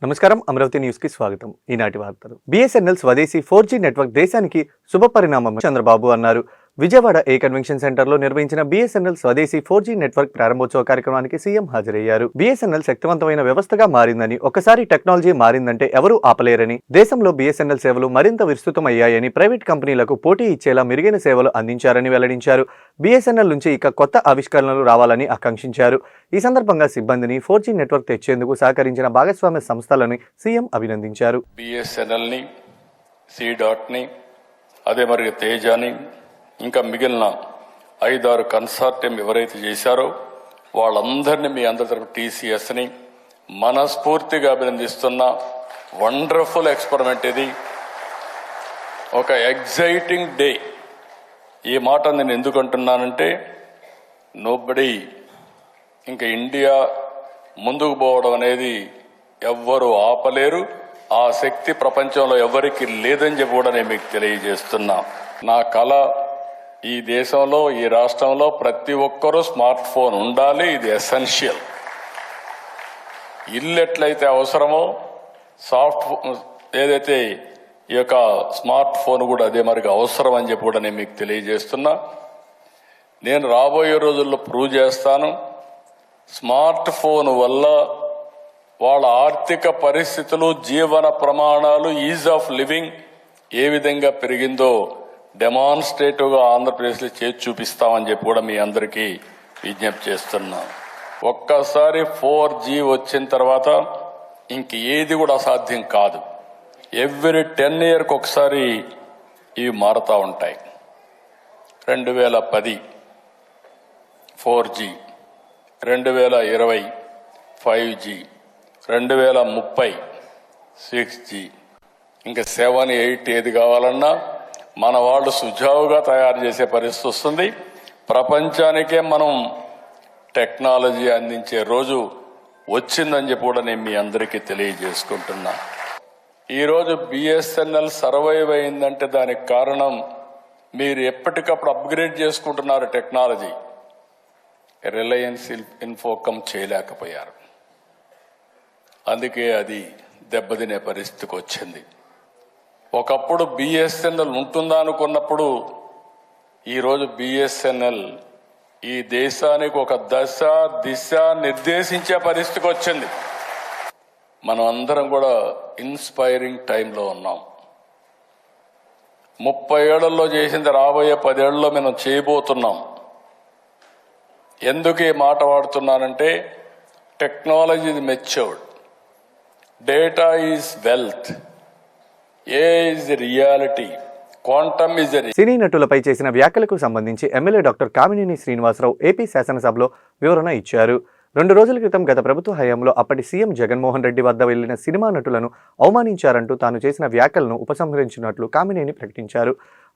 నమస్కారం, అమరావతి న్యూస్ కి స్వాగతం. ఈనాటి వార్తలు. బిఎస్ఎన్ఎల్ స్వదేశీ 4G నెట్వర్క్ దేశానికి శుభపరిణామం చంద్రబాబు అన్నారు. విజయవాడ ఏ కన్వెన్షన్ సెంటర్ లో నిర్వహించిన బిఎస్ఎన్ఎల్ స్వదేశీ 4G నెట్వర్క్ ప్రారంభోత్సవ కార్యక్రమానికి సీఎం హాజరయ్యారు. బిఎస్ఎన్ఎల్ శక్తివంతమైన వ్యవస్థగా మారిందని, ఒకసారి టెక్నాలజీ మారిందంటే ఎవరూ ఆపలేరని, దేశంలో బిఎస్ఎన్ఎల్ సేవలు మరింత విస్తృతమయ్యాయని, ప్రైవేట్ కంపెనీలకు పోటీ ఇచ్చేలా మెరుగైన సేవలు అందించారని వెల్లడించారు. బిఎస్ఎన్ఎల్ నుంచి ఇక కొత్త ఆవిష్కరణలు రావాలని ఆకాంక్షించారు. ఈ సందర్భంగా సిబ్బందిని 4G నెట్వర్క్ తెచ్చేందుకు సహకరించిన భాగస్వామ్య సంస్థలను సీఎం అభినందించారు. బిఎస్ఎన్ఎల్ని, సి.ని, అదే మరి తేజాని, ఇంకా మిగిలిన 5-6 కన్సార్టియం ఎవరైతే చేశారో వాళ్ళందరినీ మీ అందరి తరఫున టీసీఎస్ని మనస్ఫూర్తిగా అభినందిస్తున్న వండర్ఫుల్ ఎక్స్పెరిమెంట్ ఇది. ఒక ఎగ్జైటింగ్ డే. ఈ మాట నేను ఎందుకు అంటున్నానంటే, నోబడీ ఇంకా ఇండియా ముందుకు పోవడం అనేది ఎవ్వరూ ఆపలేరు. ఆ శక్తి ప్రపంచంలో ఎవరికి లేదని చెప్పి కూడా నేను మీకు తెలియజేస్తున్నా. నా కళ, ఈ దేశంలో, ఈ రాష్ట్రంలో ప్రతి ఒక్కరూ స్మార్ట్ ఫోన్ ఉండాలి. ఇది ఎసెన్షియల్. ఇల్లు ఎట్లయితే అవసరమో ఏదైతే ఈ యొక్క స్మార్ట్ ఫోన్ కూడా అదే మరికి అవసరం అని చెప్పి కూడా నేను మీకు తెలియజేస్తున్నా. నేను రాబోయే రోజుల్లో ప్రూవ్ చేస్తాను. స్మార్ట్ ఫోన్ వల్ల వాళ్ళ ఆర్థిక పరిస్థితులు, జీవన ప్రమాణాలు, ఈజ్ ఆఫ్ లివింగ్ ఏ విధంగా పెరిగిందో డెమాన్స్ట్రేటివ్గా ఆంధ్రప్రదేశ్లో చేసి చూపిస్తామని చెప్పి కూడా మీ అందరికీ విజ్ఞప్తి చేస్తున్నా. ఒక్కసారి 4G వచ్చిన తర్వాత ఇంక ఏది కూడా అసాధ్యం కాదు. ఎవ్రీ 10 years ఒకసారి ఇవి మారుతూ ఉంటాయి. 2010 4G, 2020 5G, 2030 6G, ఇంకా 7, 8 ఏది కావాలన్నా మన వాళ్ళు సుజావుగా తయారు చేసే పరిస్థితి వస్తుంది. ప్రపంచానికే మనం టెక్నాలజీ అందించే రోజు వచ్చిందని చెప్పి కూడా నేను మీ అందరికీ తెలియజేసుకుంటున్నా. ఈరోజు బిఎస్ఎన్ఎల్ సర్వైవ్ అయిందంటే దానికి కారణం మీరు ఎప్పటికప్పుడు అప్గ్రేడ్ చేసుకుంటున్నారు టెక్నాలజీ. రిలయన్స్ ఇన్ఫోకమ్ చేయలేకపోయారు. అందుకే అది దెబ్బతినే పరిస్థితికి వచ్చింది. ఒకప్పుడు బిఎస్ఎన్ఎల్ ఉంటుందా అనుకున్నప్పుడు ఈరోజు బిఎస్ఎన్ఎల్ ఈ దేశానికి ఒక దశ దిశ నిర్దేశించే పరిస్థితికి వచ్చింది. మనం అందరం కూడా ఇన్స్పైరింగ్ టైంలో ఉన్నాం. 30 ఏళ్లలో చేసింది రాబోయే 10 ఏళ్లలో మనం చేయబోతున్నాం. ఎందుకు ఈ మాట వాడుతున్నానంటే, technology is matured, data is wealth, age reality, quantum is సినీ నటులపై చేసిన వ్యాఖ్యలకు సంబంధించి MLA doctor Kamineni Srinivasarao AP శాసనసభలో వివరణ ఇచ్చారు. 2 రోజుల క్రితం గత ప్రభుత్వ హయాంలో అప్పటి సీఎం జగన్మోహన్ రెడ్డి వద్ద వెళ్లిన సినిమా నటులను అవమానించారంటూ తాను చేసిన వ్యాఖ్యలను ఉపసంహరించినట్లు కామినేని ప్రకటించారు.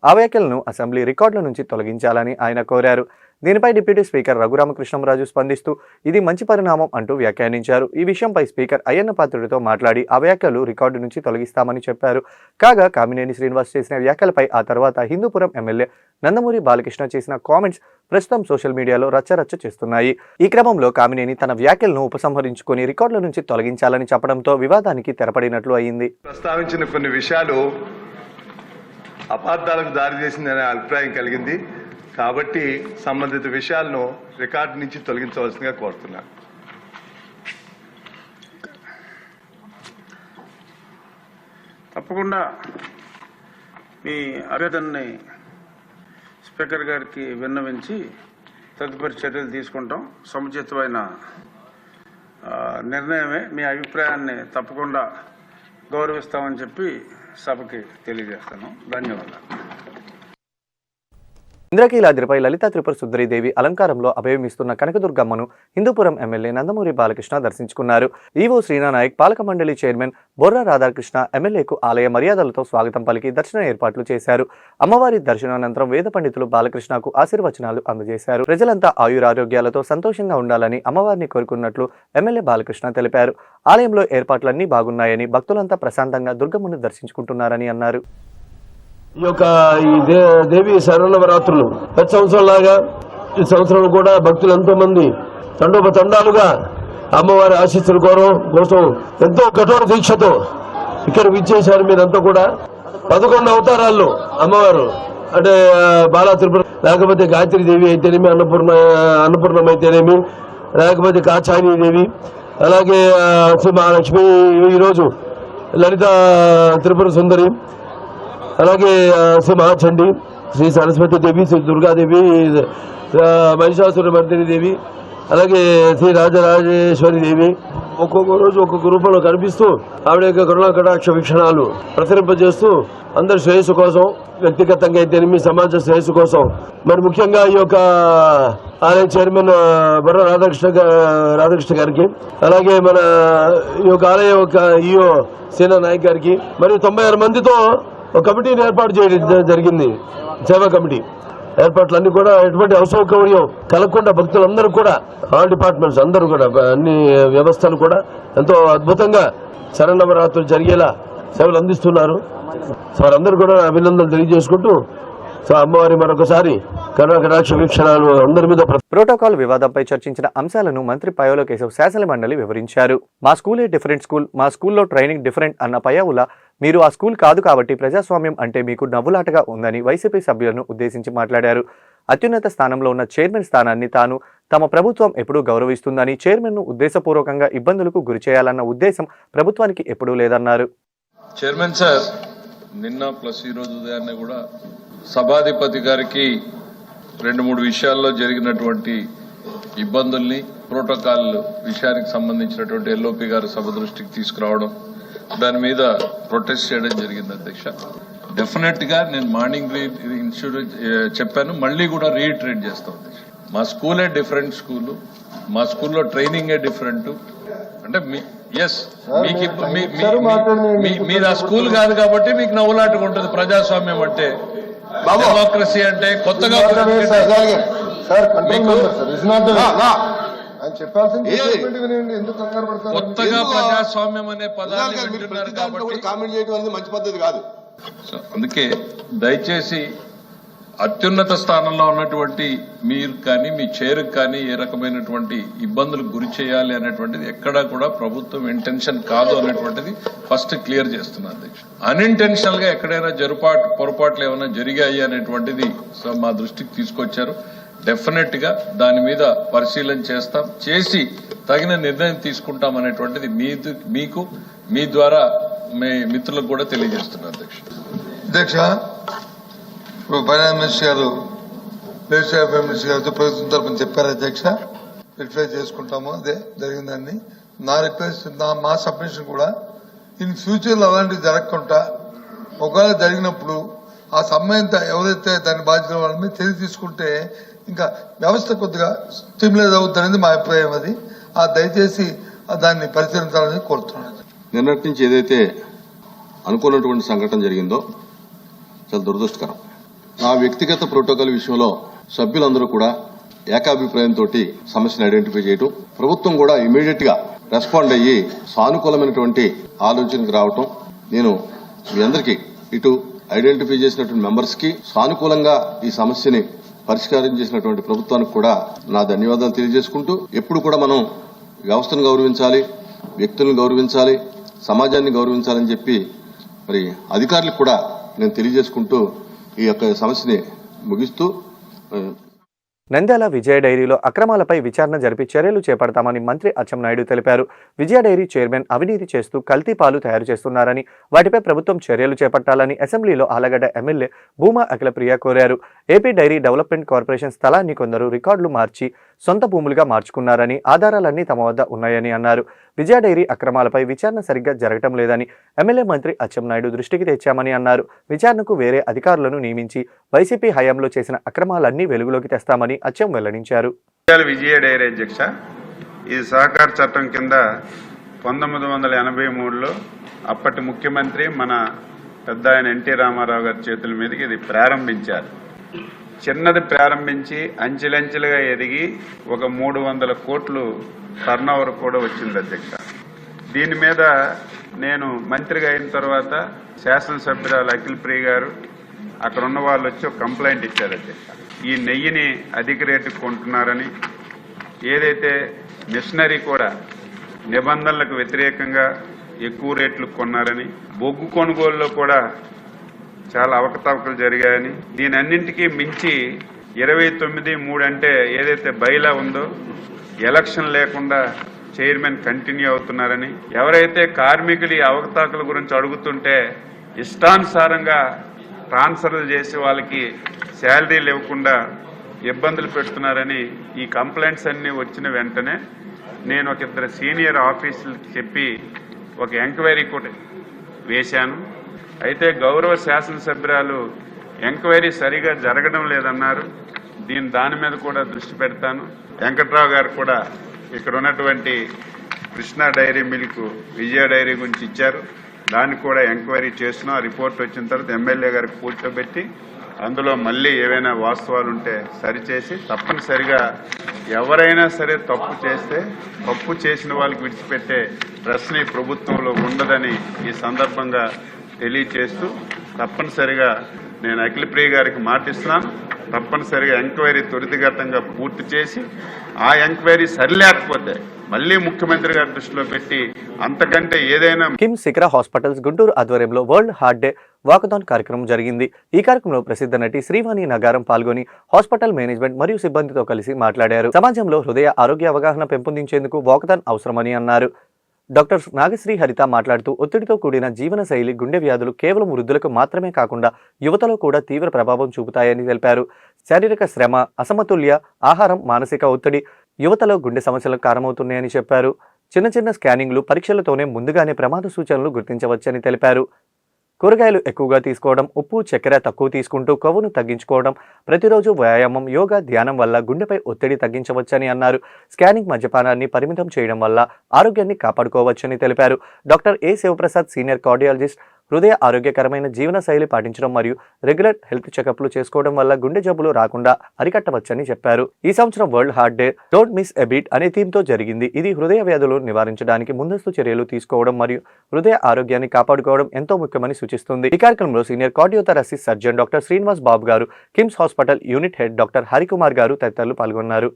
ఆ వ్యాఖ్యలను అసెంబ్లీ రికార్డుల నుంచి తొలగించాలని ఆయన కోరారు. దీనిపై డిప్యూటీ స్పీకర్ రఘురామకృష్ణంరాజు స్పందిస్తూ ఇది మంచి పరిణామం అంటూ వ్యాఖ్యానించారు. ఈ విషయంపై స్పీకర్ అయ్యన్న పాత్రుడితో మాట్లాడి ఆ వ్యాఖ్యలు రికార్డు నుంచి తొలగిస్తామని చెప్పారు. కాగా కామినేని శ్రీనివాస్ చేసిన వ్యాఖ్యలపై ఆ తర్వాత హిందూపురం ఎమ్మెల్యే నందమూరి బాలకృష్ణ చేసిన కామెంట్స్ ప్రస్తుతం సోషల్ మీడియాలో రచ్చరచ్చ చేస్తున్నాయి. ఈ క్రమంలో కామినేని తన వ్యాఖ్యలను ఉపసంహరించుకొని రికార్డుల నుంచి తొలగించాలని చెప్పడంతో వివాదానికి తెరపడినట్లు అయింది. ప్రస్తావించిన కొన్ని విషయాలు అపార్థాలకు దారితీసిందనే అభిప్రాయం కలిగింది. కాబట్టి సంబంధిత విషయాలను రికార్డు నుంచి తొలగించవలసిందిగా కోరుతున్నాను. తప్పకుండా మీ అభ్యర్థనని స్పీకర్ గారికి విన్నవించి తదుపరి చర్యలు తీసుకుంటాం. సముచితమైన నిర్ణయమే. మీ అభిప్రాయాన్ని తప్పకుండా గౌరవిస్తామని చెప్పి సభకి తెలియజేస్తాను. ధన్యవాదాలు. ఇంద్రకీలాద్రిపై లలితా త్రిపుర సుందరీదేవి అలంకారంలో అభయమిస్తున్న కనకదుర్గమ్మను హిందూపురం ఎమ్మెల్యే నందమూరి బాలకృష్ణ దర్శించుకున్నారు. ఈవో శ్రీనానాయక్, పాలక మండలి చైర్మన్ బొర్రా రాధాకృష్ణ ఎమ్మెల్యేకు ఆలయ మర్యాదలతో స్వాగతం పలికి దర్శన ఏర్పాట్లు చేశారు. అమ్మవారి దర్శనానంతరం వేద పండితులు బాలకృష్ణకు ఆశీర్వచనాలు అందజేశారు. ప్రజలంతా ఆయురారోగ్యాలతో సంతోషంగా ఉండాలని అమ్మవారిని కోరుకున్నట్లు ఎమ్మెల్యే బాలకృష్ణ తెలిపారు. ఆలయంలో ఏర్పాట్లన్నీ బాగున్నాయని, భక్తులంతా ప్రశాంతంగా దుర్గమ్మను దర్శించుకుంటున్నారని అన్నారు. ఈ యొక్క దేవి శరణవరాత్రులు ప్రతి సంవత్సరం లాగా ఈ సంవత్సరం కూడా భక్తులు ఎంతో మంది తండోపతండాలుగా అమ్మవారి ఆశీస్సుల కోసం ఎంతో కఠోర దీక్షతో ఇక్కడ విచ్చేశారు మీరంతా కూడా. 11 అవతారాల్లో అమ్మవారు అంటే బాలా త్రిపుర, లేకపోతే గాయత్రి దేవి అయితేనేమి, అన్నపూర్ణం అయితేనేమి, లేకపోతే కాచాయని దేవి, అలాగే శ్రీ మహాలక్ష్మి, ఈరోజు లలిత త్రిపుర సుందరి, అలాగే శ్రీ మహాచండి, శ్రీ సరస్వతి దేవి, శ్రీ దుర్గాదేవి, మహిషాసుర మర్దిని దేవి, అలాగే శ్రీ రాజరాజేశ్వరి దేవి ఒక్కొక్క రోజు ఒక్కొక్క రూపంలో కనిపిస్తూ ఆవిడ యొక్క కరుణా కటాక్ష వీక్షణాలు ప్రసరింపజేస్తూ అందరి శ్రేయస్సు కోసం, వ్యక్తిగతంగా అయితేనేమి సమాజ శ్రేయస్సు కోసం, మరి ముఖ్యంగా ఈ యొక్క ఆలయ చైర్మన్ బొర్ర రాధాకృష్ణ గారికి, అలాగే మన ఈ యొక్క ఆలయ యొక్క ఈఓ సేనా నాయక్ గారికి, మరియు 96 మందితో ఒక కమిటీని ఏర్పాటు చేయడం జరిగింది. సేవా కమిటీ ఏర్పాట్లన్నీ కూడా ఎటువంటి అసౌకర్యం కలగకుండా భక్తులందరూ కూడా, ఆల్ డిపార్ట్మెంట్స్ అందరూ కూడా, అన్ని వ్యవస్థలు కూడా ఎంతో అద్భుతంగా శరన్నవరాత్రులు జరిగేలా సేవలు అందిస్తున్నారు. సో వారందరూ కూడా అభినందనలు తెలియజేసుకుంటూ, సో అమ్మవారి మరొకసారి కరుణాకటాక్ష వీక్షణాలు అందరి మీద. ప్రోటోకాల్ వివాదంపై చర్చించిన అంశాలను మంత్రి పయ్యావుల కేశవ్ శాసన మండలి వివరించారు. మా స్కూలే డిఫరెంట్ స్కూల్, మా స్కూల్లో ట్రైనింగ్ డిఫరెంట్ అన్న పయ్యావుల, మీరు ఆ స్కూల్ కాదు కాబట్టి ప్రజాస్వామ్యం అంటే మీకు నవ్వులాటగా ఉందని వైసీపీ సభ్యులను ఉద్దేశించి మాట్లాడారు. అత్యున్నత స్థానంలో ఉన్న చైర్మన్ స్థానాన్ని తమ ప్రభుత్వం ఎప్పుడూ గౌరవిస్తుందని, చైర్మన్ను ఉద్దేశపూర్వకంగా ఇబ్బందులకు గురి చేయాలన్న ఉద్దేశం ప్రభుత్వానికి ఎప్పుడూ లేదన్నారు. చైర్మన్ సార్, నిన్న ప్లస్ ఈ రోజు ఉదయాన్నే కూడా సభాధిపతి గారికి 2-3 విషయాల్లో జరిగినటువంటి ఇబ్బందుల్ని, ప్రోటోకాల్ విషయానికి సంబంధించినటువంటి ఎల్ఓపి గారు సభ దృష్టికి తీసుకురావడం, దాని మీద ప్రొటెస్ట్ చేయడం జరిగింది అధ్యక్ష. డెఫినెట్ గా నేను మార్నింగ్ ఇన్స్టిట్యూట్ చెప్పాను, మళ్ళీ కూడా రీఇటరేట్ చేస్తాం. మా స్కూలే డిఫరెంట్ స్కూల్, మా స్కూల్లో ట్రైనింగే డిఫరెంట్. అంటే మీరు ఆ స్కూల్ కాదు కాబట్టి మీకు నవ్వులాటగా ఉంటుంది. ప్రజాస్వామ్యం అంటే, డెమోక్రసీ అంటే కొత్తగా కొత్తగా ప్రజాస్వామ్యం అనే పదాన్ని వింటున్నారు కాబట్టి కామెంట్ చేయడం అనేది మంచి పద్ధతి కాదు. అందుకే దయచేసి అత్యున్నత స్థానంలో ఉన్నటువంటి మీరు కానీ, మీ చైర్కి కానీ ఏ రకమైనటువంటి ఇబ్బందులకు గురి చేయాలి అనేటువంటిది ఎక్కడా కూడా ప్రభుత్వం ఇంటెన్షన్ కాదు అనేటువంటిది ఫస్ట్ క్లియర్ చేస్తున్నారు అధ్యక్ష. అన్ఇంటెన్షనల్ గా ఎక్కడైనా పొరపాట్లు ఏమైనా జరిగాయి అనేటువంటిది మా దృష్టికి తీసుకొచ్చారు. డెఫినెట్ గా దాని మీద పరిశీలన చేసి తగిన నిర్ణయం తీసుకుంటాం అనేటువంటిది మీకు మీ ద్వారా మీ మిత్రులకు కూడా తెలియజేస్తున్నారు అధ్యక్ష. ఇప్పుడు ఫైనాన్స్ మినిస్టర్ గారు, లెజిస్లేటివ్ మినిస్టర్ గారితో ప్రభుత్వం తరఫున చెప్పారు అధ్యక్ష, వెరిఫై చేసుకుంటాము, అదే జరిగిందండి. నా రిక్వెస్ట్, మా సబ్మిషన్ కూడా ఇన్ ఫ్యూచర్ లో అలాంటివి జరగకుండా, ఒకవేళ జరిగినప్పుడు ఆ సంబంధిత ఎవరైతే దాని బాధ్యత వాళ్ళ మీద చర్య తీసుకుంటే ఇంకా వ్యవస్థ కొద్దిగా స్టిమ్యులేట్ అవుతుందనేది మా అభిప్రాయం. అది దయచేసి దాన్ని పరిశీలించాలని కోరుతున్నాను. నిన్నటి నుంచి ఏదైతే అనుకున్నటువంటి సంఘటన జరిగిందో చాలా దురదృష్టకరం. ఆ వ్యక్తిగత ప్రోటోకాల్ విషయంలో సభ్యులందరూ కూడా ఏకాభిప్రాయంతో సమస్యను ఐడెంటిఫై చేయడం, ప్రభుత్వం కూడా ఇమీడియట్ గా రెస్పాండ్ అయ్యి సానుకూలమైనటువంటి ఆలోచనకు రావటం, నేను మీ అందరికీ ఇటు ఐడెంటిఫై చేసినటువంటి మెంబర్స్ కి సానుకూలంగా ఈ సమస్యని పరిష్కారం చేసినటువంటి ప్రభుత్వానికి కూడా నా ధన్యవాదాలు తెలియజేసుకుంటూ, ఎప్పుడు కూడా మనం వ్యవస్థను గౌరవించాలి, వ్యక్తులను గౌరవించాలి, సమాజాన్ని గౌరవించాలని చెప్పి మరి అధికారులకు కూడా నేను తెలియజేసుకుంటూ ఈ యొక్క సమస్యని ముగిస్తూ, నంద్యాల విజయ డైరీలో అక్రమాలపై విచారణ జరిపి చర్యలు చేపడతామని మంత్రి అచ్చెన్నాయుడు తెలిపారు. విజయ డైరీ చైర్మన్ అవినీతి చేస్తూ కల్తీ పాలు తయారు చేస్తున్నారని, వాటిపై ప్రభుత్వం చర్యలు చేపట్టాలని అసెంబ్లీలో ఆలగడ్డ ఎమ్మెల్యే భూమా అఖిలప్రియ కోరారు. ఏపీ డైరీ డెవలప్మెంట్ కార్పొరేషన్ స్థలాన్ని కొందరు రికార్డులు మార్చి సొంత భూములుగా మార్చుకున్నారని, ఆధారాలన్నీ తమ వద్ద ఉన్నాయని అన్నారు. విజయ డైరీ అక్రమాలపై విచారణ సరిగ్గా జరగటం లేదని ఎమ్మెల్యే మంత్రి అచ్చెన్నాయుడు దృష్టికి తెచ్చామని అన్నారు. విచారణకు వేరే అధికారులను నియమించి వైసీపీ హయాంలో చేసిన అక్రమాలన్నీ వెలుగులోకి తెస్తామని అచ్చెం వెల్లడించారు. విజయ డైరీ అధ్యక్ష, ఈ సహకార చట్టం కింద 1983లో అప్పటి ముఖ్యమంత్రి మన పెద్ద ఆయన ఎన్టీ రామారావు గారి చేతుల మీదకి ఇది ప్రారంభించారు. చిన్నది ప్రారంభించి అంచెలంచెలుగా ఎదిగి ఒక 300 కోట్లు టర్న్ ఓవర్ కూడా వచ్చింది అధ్యక్ష. దీని మీద నేను మంత్రిగా అయిన తర్వాత శాసనసభ్యురాలు అఖిలప్రియ గారు, అక్కడ ఉన్న వాళ్ళు వచ్చి ఒక కంప్లైంట్ ఇచ్చారు అధ్యక్ష. ఈ నెయ్యిని అధిక రేటుకు కొంటున్నారని, ఏదైతే మిషనరీ కూడా నిబంధనలకు వ్యతిరేకంగా ఎక్కువ రేట్లు కొన్నారని, బొగ్గు కొనుగోలులో కూడా చాలా అవకతవకలు జరిగాయని, దీనన్నింటికీ మించి 29/3 అంటే ఏదైతే బైలా ఉందో ఎలక్షన్ లేకుండా చైర్మన్ కంటిన్యూ అవుతున్నారని, ఎవరైతే కార్మికులు ఈ అవకతవకల గురించి అడుగుతుంటే ఇష్టానుసారంగా ట్రాన్స్ఫర్లు చేసి వాళ్ళకి శాలరీలు ఇవ్వకుండా ఇబ్బందులు పెడుతున్నారని ఈ కంప్లైంట్స్ అన్నీ వచ్చిన వెంటనే నేను ఒక ఇద్దరు సీనియర్ ఆఫీసులకి చెప్పి ఒక ఎంక్వైరీ కూడా వేశాను. అయితే గౌరవ శాసనసభ్యురాలు ఎంక్వైరీ సరిగా జరగడం లేదన్నారు. దాని మీద కూడా దృష్టి పెడతాను. వెంకట్రావు గారు కూడా ఇక్కడ ఉన్నటువంటి కృష్ణా డైరీ మిల్క్, విజయ డైరీ గురించి ఇచ్చారు. దానికి కూడా ఎంక్వైరీ చేస్తున్నాం. ఆ రిపోర్ట్ వచ్చిన తర్వాత ఎమ్మెల్యే గారికి కూర్చోబెట్టి అందులో మళ్ళీ ఏవైనా వాస్తవాలు ఉంటే సరిచేసి, తప్పనిసరిగా ఎవరైనా సరే తప్పు చేస్తే తప్పు చేసిన వాళ్ళకి విడిచిపెట్టే ప్రశ్న ఈ ప్రభుత్వంలో ఉండదని ఈ సందర్భంగా తెలియచేస్తూ, తప్పనిసరిగా నేను అఖిలప్రియ గారికి మాటిస్తున్నాను. తప్పనిసరిగా ఎంక్వైరీ త్వరితగతంగా పూర్తి చేసి, ఆ ఎంక్వైరీ సరిలేకపోతే మళ్లీ ముఖ్యమంత్రి గారి దృష్టిలో పెట్టి అంతకంటే ఏదైనా. కిమ్స్ శిఖర హాస్పిటల్స్ గుంటూరు ఆధ్వర్యంలో వరల్డ్ హార్ట్ డే వాకథాన్ కార్యక్రమం జరిగింది. ఈ కార్యక్రమంలో ప్రసిద్ధ నటి శ్రీవాణి నగారం పాల్గొని హాస్పిటల్ మేనేజ్మెంట్ మరియు సిబ్బందితో కలిసి మాట్లాడారు. సమాజంలో హృదయ ఆరోగ్య అవగాహన పెంపొందించేందుకు వాకథాన్ అవసరమని అన్నారు. డాక్టర్ నాగశ్రీ హరిత మాట్లాడుతూ ఒత్తిడితో కూడిన జీవన శైలి గుండె వ్యాధులు కేవలం వృద్ధులకు మాత్రమే కాకుండా యువతలో కూడా తీవ్ర ప్రభావం చూపుతాయని తెలిపారు. శారీరక శ్రమ, అసమతుల్య ఆహారం, మానసిక ఒత్తిడి యువతలో గుండె సమస్యలకు కారణమవుతున్నాయని చెప్పారు. చిన్న చిన్న స్కానింగ్లు, పరీక్షలతోనే ముందుగానే ప్రమాద సూచనలు గుర్తించవచ్చని తెలిపారు. కూరగాయలు ఎక్కువగా తీసుకోవడం, ఉప్పు చక్కెర తక్కువ తీసుకుంటూ కొవ్వును తగ్గించుకోవడం, ప్రతిరోజు వ్యాయామం, యోగా, ధ్యానం వల్ల గుండెపై ఒత్తిడి తగ్గించవచ్చని అన్నారు. స్కానింగ్ మద్యపానాన్ని పరిమితం చేయడం వల్ల ఆరోగ్యాన్ని కాపాడుకోవచ్చని తెలిపారు. Doctor A Sivaprasad senior cardiologist హృదయ ఆరోగ్యకరమైన జీవన శైలి పాటించడం మరియు రెగ్యులర్ హెల్త్ చెకప్లు చేసుకోవడం వల్ల గుండె జబ్బులు రాకుండా అరికట్టవచ్చని చెప్పారు. ఈ సంవత్సరం world heart day don't miss a beat అనే థీమ్తో జరిగింది. ఇది హృదయ వ్యాధులను నివారించడానికి ముందస్తు చర్యలు తీసుకోవడం మరియు హృదయ ఆరోగ్యాన్ని కాపాడుకోవడం ఎంతో ముఖ్యమని సూచిస్తుంది. ఈ కార్యక్రమంలో సీనియర్ కార్డియోథెరసిస్ట్ సర్జన్ డాక్టర్ శ్రీనివాస్ బాబు గారు, KIMS hospital unit head doctor Harikumar గారు తదితరులు పాల్గొన్నారు.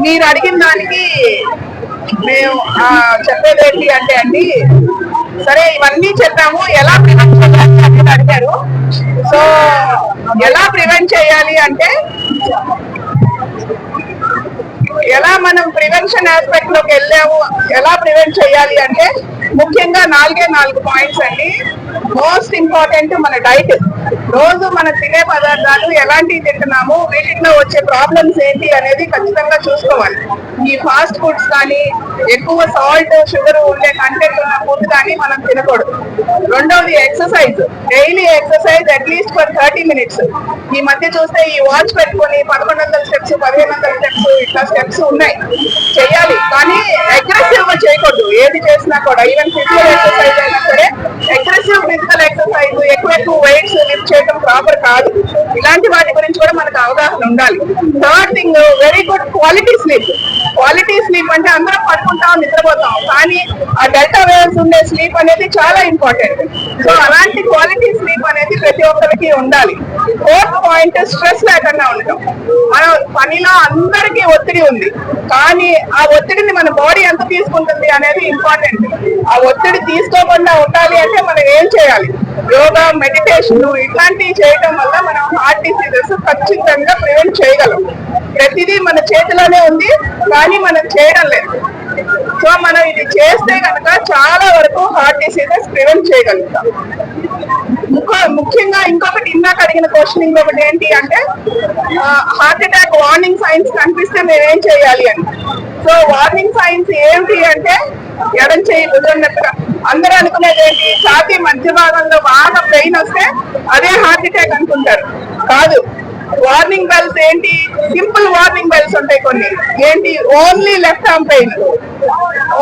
మీరు అడిగిన దానికి మేము చెప్పేది ఏంటి అంటే అండి, సరే ఇవన్నీ చెప్పాము, ఎలా ప్రివెంట్ చేయాలి అని అడిగారు. సో ఎలా ప్రివెంట్ చేయాలి అంటే, ఎలా మనం ప్రివెన్షన్ ఆస్పెక్ట్ లోకి వెళ్ళాము, ఎలా ప్రివెంట్ చేయాలి అంటే ముఖ్యంగా 4 పాయింట్స్ అండి. మోస్ట్ ఇంపార్టెంట్ మన డైట్. రోజు మన తినే పదార్థాలు ఎలాంటివి తింటున్నాము, వీటిలో వచ్చే ప్రాబ్లమ్స్ ఏంటి అనేది ఖచ్చితంగా చూసుకోవాలి. ఈ ఫాస్ట్ ఫుడ్స్ కానీ, ఎక్కువ సాల్ట్, షుగర్ ఉండే కంటెంట్ ఉన్న ఫుడ్ కానీ మనం తినకూడదు. రెండవది exercise. Daily exercise at least for 30 minutes. ఈ మధ్య చూస్తే ఈ వాచ్ పెట్టుకుని 1100 స్టెప్స్, 1500 స్టెప్స్ ఇట్లా స్టెప్స్ ఉన్నాయి, చెయ్యాలి. కానీ అగ్రెసివ్ గా చేయకూడదు. ఏది చేసినా కూడా, ఈవెన్ ఫిజికల్ ఎక్సర్సైజ్ అయినా సరే అగ్రెసివ్ ఫిజికల్ ఎక్సర్సైజ్, ఎక్కువ వెయిట్స్ లిఫ్ట్ చేయడం ప్రాపర్ కాదు. ఇలాంటి వాటి గురించి కూడా మనకు అవగాహన ఉండాలి. Third thing, very good quality sleep. Quality sleep అంటే అందరం పడుకుంటాం, నిద్రపోతాం, కానీ ఆ డెల్టా వేవ్స్ ఉండే స్లీప్ అనేది చాలా ఇంపార్టెంట్. సో అలాంటి క్వాలిటీ స్లీప్ అనేది ప్రతి ఒక్కరికి ఉండాలి. ఫోర్త్ పాయింట్, స్ట్రెస్ లేకుండా ఉండటం. మన పనిలో అందరికీ ఒత్తిడి ఉంది, కానీ ఆ ఒత్తిడిని మన బాడీ ఎంత తీసుకుంటుంది అనేది ఇంపార్టెంట్. ఆ ఒత్తిడి తీసుకోకుండా ఉండాలి అంటే మనం ఏం చేయాలి? యోగా, మెడిటేషన్ ఇట్లాంటివి చేయడం వల్ల మనం హార్ట్ డిసీజెస్ ఖచ్చితంగా ప్రివెంట్ చేయగలం. ప్రతిదీ మన చేతిలోనే ఉంది, కానీ మనం చేయడం లేదు. సో మనం ఇది చేస్తే కనుక చాలా వరకు హార్ట్ డిసీజెస్ ప్రివెంట్ చేయగలుగుతాం. ముఖ్యంగా ఇంకొకటి, ఇందాక అడిగిన క్వశ్చన్ ఇంకొకటి ఏంటి అంటే, హార్ట్ అటాక్ వార్నింగ్ సైన్స్ కనిపిస్తే మేమేం చేయాలి అని. సో వార్నింగ్ సైన్స్ ఏంటి అంటే, ఎడం చేయి కుదిరినట్టుగా. అందరూ అనుకునేది ఏంటి, ఛాతీ మధ్య భాగంలో బాగా పెయిన్ వస్తే అదే హార్ట్ అటాక్ అనుకుంటారు. కాదు. వార్నింగ్ బెల్స్ ఏంటి, సింపుల్ వార్నింగ్ బెల్స్ ఉంటాయి కొన్ని. ఏంటి, only left arm pain,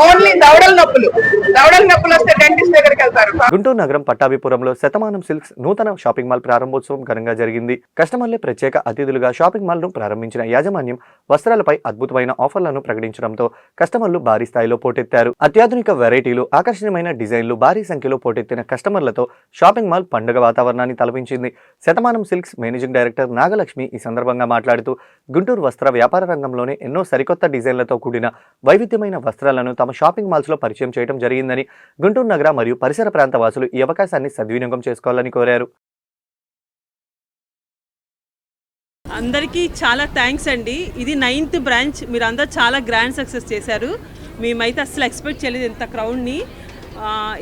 only దవడల నొప్పులు వస్తే డెంటిస్ట్ దగ్గరికి వెళ్తారు. గుంటూరు నగరం పట్టాభిపురంలో శతమానం సిల్క్స్ నూతన షాపింగ్ మాల్ ప్రారంభోత్సవం ఘనంగా జరిగింది. కస్టమర్లే ప్రత్యేక అతిథులుగా షాపింగ్ మాల్ ను ప్రారంభించిన యాజమాన్యం వస్త్రాలపై అద్భుతమైన ఆఫర్లను ప్రకటించడంతో కస్టమర్లు భారీ స్థాయిలో పోటెత్తారు. అత్యాధునిక వెరైటీలు, ఆకర్షణీయమైన డిజైన్లు భారీ సంఖ్యలో పోటెత్తిన కస్టమర్లతో షాపింగ్ మాల్ పండుగ వాతావరణాన్ని తలపించింది. Shatamanam silks managing director Nagalakshmi ఈ సందర్భంగా మాట్లాడుతూ, గుంటూరు వస్త్ర వ్యాపార రంగంలోనే ఎన్నో సరికొత్త డిజైన్లతో కూడిన వైవిధ్యమైన వస్త్రాలను తమ షాపింగ్ మాల్స్లో పరిచయం చేయడం జరిగిందని గుంటూరు నగర మరియు పరిసర ప్రాంత వాసులు ఈ అవకాశాన్ని సద్వినియోగం చేసుకోవాలని కోరారు. అందరికీ చాలా థ్యాంక్స్ అండి. ఇది 9th బ్రాంచ్. మీరు అందరూ చాలా గ్రాండ్ సక్సెస్ చేశారు. మేమైతే అసలు ఎక్స్పెక్ట్ చేయలేదు ఇంత క్రౌడ్ని.